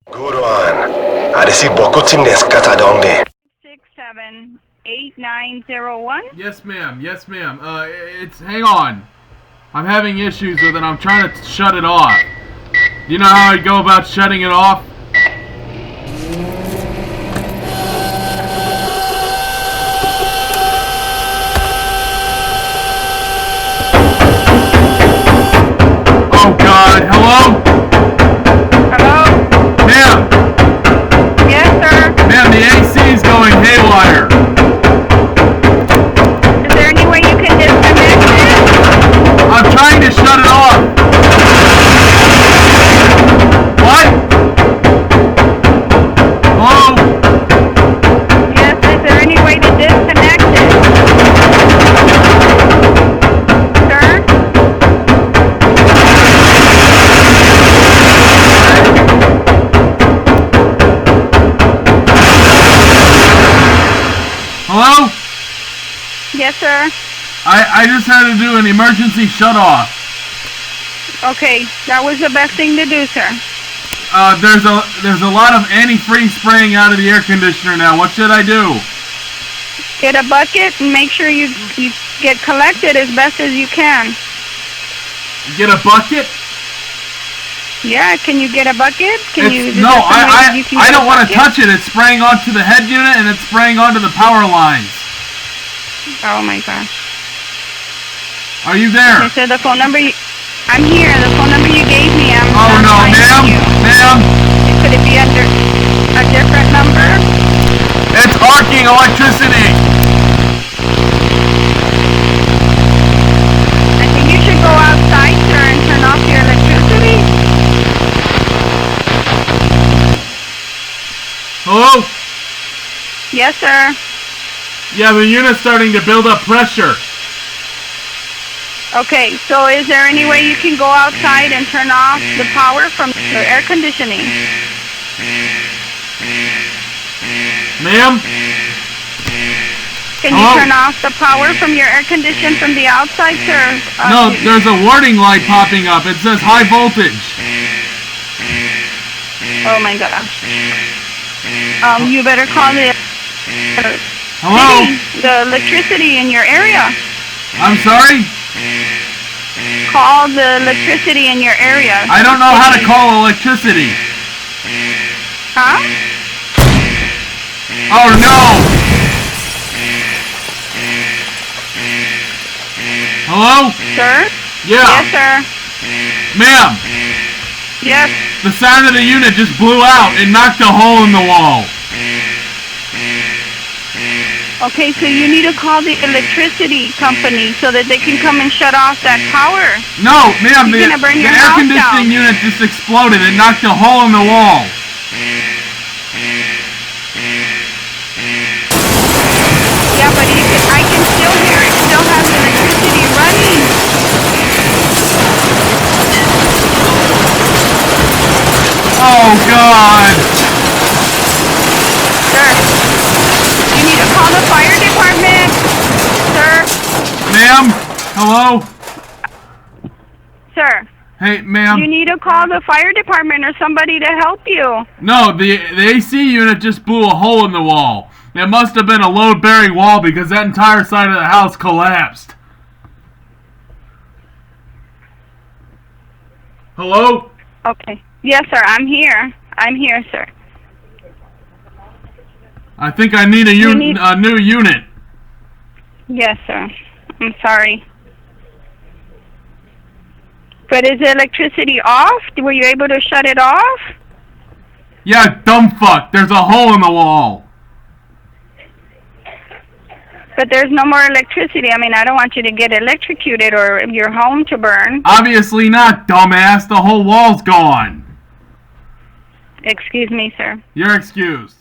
Guruan, ada si Bokutim Neskata Dongde. 678901. Yes, ma'am. Yes, ma'am. Hang on. I'm having issues with it. I'm trying to shut it off. Do you know how I go about shutting it off? Oh, God. Hello? Hello? Ma'am. Yes, sir. Ma'am, the AC is going haywire. Is there any way you can disconnect it? I'm trying to shut it off. What? Hello? Yes, is there any way to disconnect it? Sir? Hello? Yes, sir. I just had to do an emergency shut-off. Okay, that was the best thing to do, sir. There's a lot of antifreeze spraying out of the air conditioner now. What should I do? Get a bucket and make sure you get collected as best as you can. Get a bucket? Yeah, can you get a bucket? No, I don't want to touch it. It's spraying onto the head unit and it's spraying onto the power lines. Oh my gosh. Are you there? Okay, so the phone number I'm here. The phone number you gave me, Oh no, ma'am, ma'am. Could it be under a different number? It's arcing electricity. I think you should go outside, sir, and turn off your electricity. Hello? Yes, sir. Yeah, the unit's starting to build up pressure. Okay, so is there any way you can go outside and turn off the power from the air conditioning? Ma'am? Can Hello? you turn off the power from your air condition from the outside, sir? No, there's a warning light popping up. It says high voltage. Oh my gosh. You better call the Hello? the electricity in your area. I'm sorry? Call the electricity in your area. I don't know how to call electricity. Huh? Oh no! Hello? Sir? Yeah. Yes, sir. Ma'am, Yes. the sound of the unit just blew out and knocked a hole in the wall. Okay, so you need to call the electricity company so that they can come and shut off that power. No, ma'am, the You're gonna burn your air house conditioning down. unit just exploded. It knocked a hole in the wall. Yeah, but I can still hear it. Still has electricity running. Oh, God. Sir, you need to call the fire department. Sir, Ma'am? Hello? sir, Hey, you ma'am. need to call the fire department or somebody to help you. No, the AC unit just blew a hole in the wall. It must have been a load-bearing wall because that entire side of the house collapsed. Hello? Okay. Yes, sir, I'm here. I'm here, sir. I think I need a new unit. Yes, sir. I'm sorry. But is the electricity off? Were you able to shut it off? Yeah, dumb fuck. There's a hole in the wall. But there's no more electricity. I mean, I don't want you to get electrocuted or your home to burn. Obviously not, dumbass. The whole wall's gone. Excuse me, sir. You're excused.